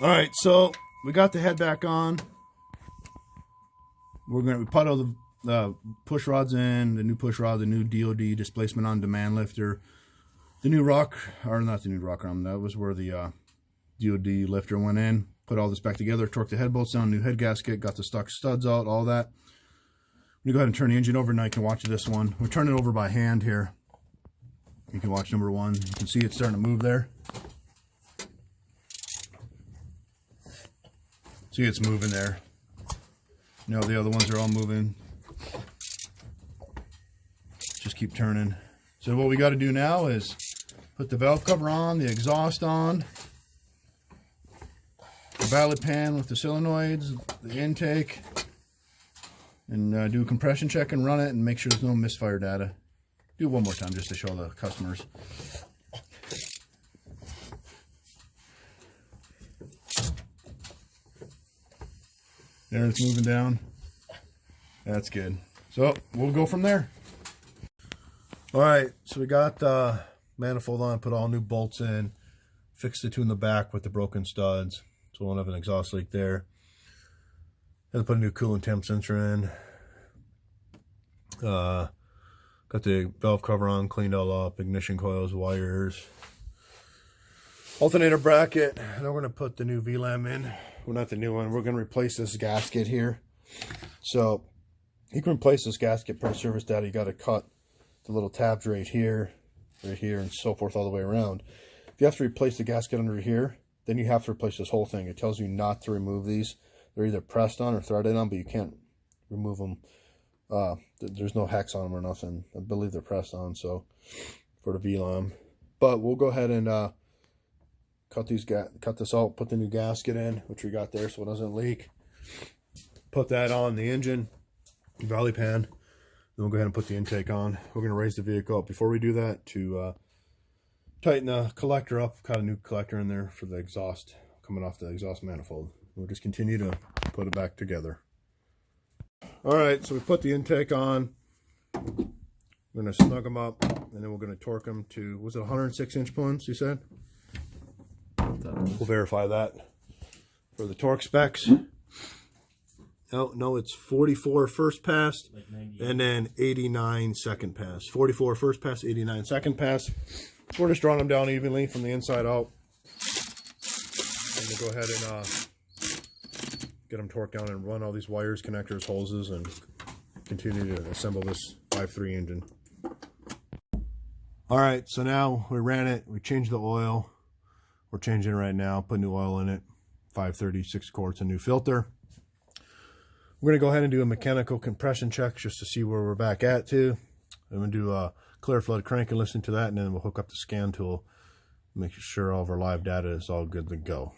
All right, so we got the head back on. We put all the push rods in, the new push rod, the new DOD displacement on demand lifter, the new rock, or not the new rock arm, that was where the DOD lifter went in. Put all this back together, torqued the head bolts down, new head gasket, got the stock studs out, all that. We go ahead and turn the engine over. Now you can watch this one. We're turning it over by hand here. You can watch number one. You can see it's starting to move there. See, it's moving there. You know, the other ones are all moving. Just keep turning. So what we got to do now is put the valve cover on, the exhaust on, the valley pan with the solenoids, the intake, and do a compression check and run it and make sure there's no misfire data. Do it one more time just to show the customers. There, it's moving down. That's good. So we'll go from there. All right, so we got the manifold on, put all new bolts in, fixed the two in the back with the broken studs, so we won't have an exhaust leak there. And put a new coolant temp sensor in. Got the valve cover on, cleaned all up, ignition coils, wires, alternator bracket. And then we're going to put the new VLAM in. Well, not the new one. We're going to replace this gasket here. So you can replace this gasket per service data. You got to cut the little tabs right here, and so forth all the way around. If you have to replace the gasket under here, then you have to replace this whole thing. It tells you not to remove these. They're either pressed on or threaded on, but you can't remove them. There's no hex on them or nothing. I believe they're pressed on, so for the VLAM. But we'll go ahead and cut this out, put the new gasket in, which we got there so it doesn't leak. Put that on the engine, valley pan. Then we'll go ahead and put the intake on. We're going to raise the vehicle up. Before we do that, to tighten the collector up, got a new collector in there for the exhaust, coming off the exhaust manifold. We'll just continue to put it back together. All right, so we put the intake on. We're going to snug them up, and then we're going to torque them to, was it 106 inch pounds, you said? We'll verify that for the torque specs. No, it's 44 first pass, and then 89 second pass. 44 first pass, 89 second pass. We're just drawing them down evenly from the inside out. And we'll go ahead and get them torqued down and run all these wires, connectors, hoses, and continue to assemble this 5.3 engine. All right, so now we ran it. We changed the oil. We're changing it right now. Put new oil in it. 530, 6 quarts, a new filter. We're going to go ahead and do a mechanical compression check just to see where we're back at to. I'm going to do a clear flood crank and listen to that, and then we'll hook up the scan tool, make sure all of our live data is all good to go.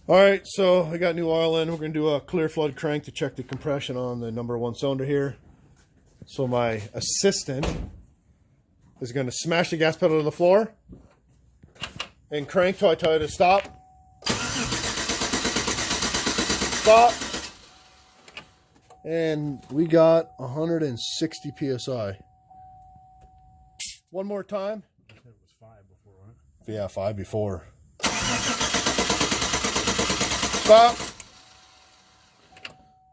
All right, so I got new oil in. We're going to do a clear flood crank to check the compression on the number 1 cylinder here. So my assistant is going to smash the gas pedal to the floor and crank till I tell you to stop. Stop. And we got 160 psi. One more time. I said it was 5 before, right? Yeah, 5 before. Stop.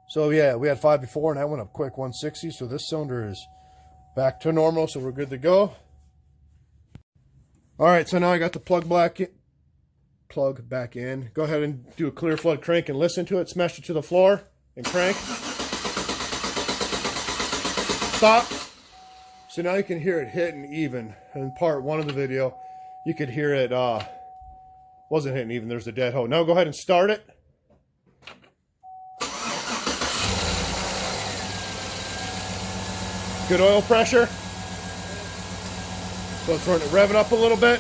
So yeah, we had 5 before, and that went up quick, 160. So this cylinder is back to normal, so we're good to go. All right, so now I got the plug back in. Go ahead and do a clear flood crank and listen to it. Smash it to the floor and crank. Stop. So now you can hear it hitting even. In part 1 of the video, you could hear it wasn't hitting even. There's a dead hoe. Now go ahead and start it. Good oil pressure. So it's revving up a little bit.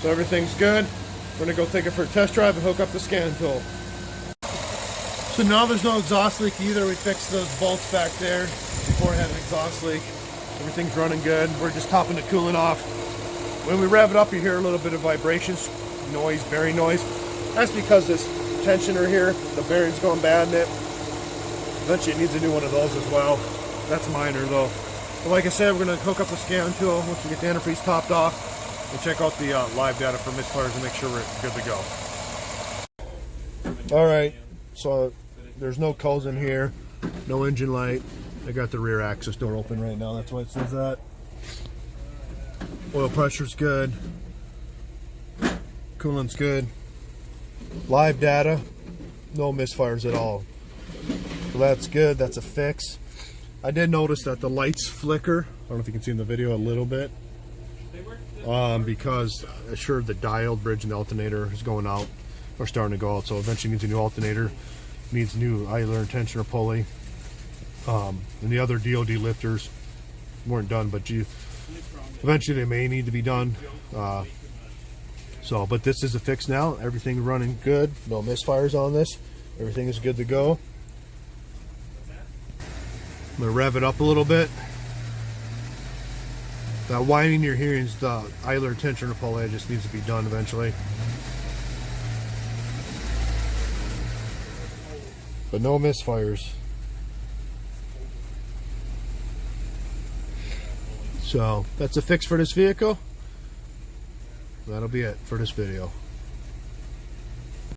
So everything's good. We're gonna go take it for a test drive and hook up the scan tool. So now there's no exhaust leak either. We fixed those bolts back there before it had an exhaust leak. Everything's running good. We're just topping the coolant off. When we rev it up, you hear a little bit of vibrations, noise, bearing noise. That's because this tensioner here, the bearing's going bad in it. Eventually it needs a new one of those as well. That's minor though. But like I said, we're going to hook up the scan tool once we get the antifreeze topped off and check out the live data for misfires and make sure we're good to go. Alright, so there's no culls in here, no engine light. I got the rear access door open right now, that's why it says that. Oil pressure's good. Coolant's good. Live data, no misfires at all. So that's good, that's a fix. I did notice that the lights flicker. I don't know if you can see in the video a little bit. Because sure the diode bridge and the alternator is going out, or starting to go out, so eventually needs a new alternator, needs new idler and tensioner pulley. And the other DOD lifters weren't done, but eventually they may need to be done. But this is a fix now. Everything's running good. No misfires on this. Everything is good to go. I'm going to rev it up a little bit. That whining you're hearing is the idler tensioner pulley. It just needs to be done eventually. But no misfires. So that's a fix for this vehicle. That'll be it for this video.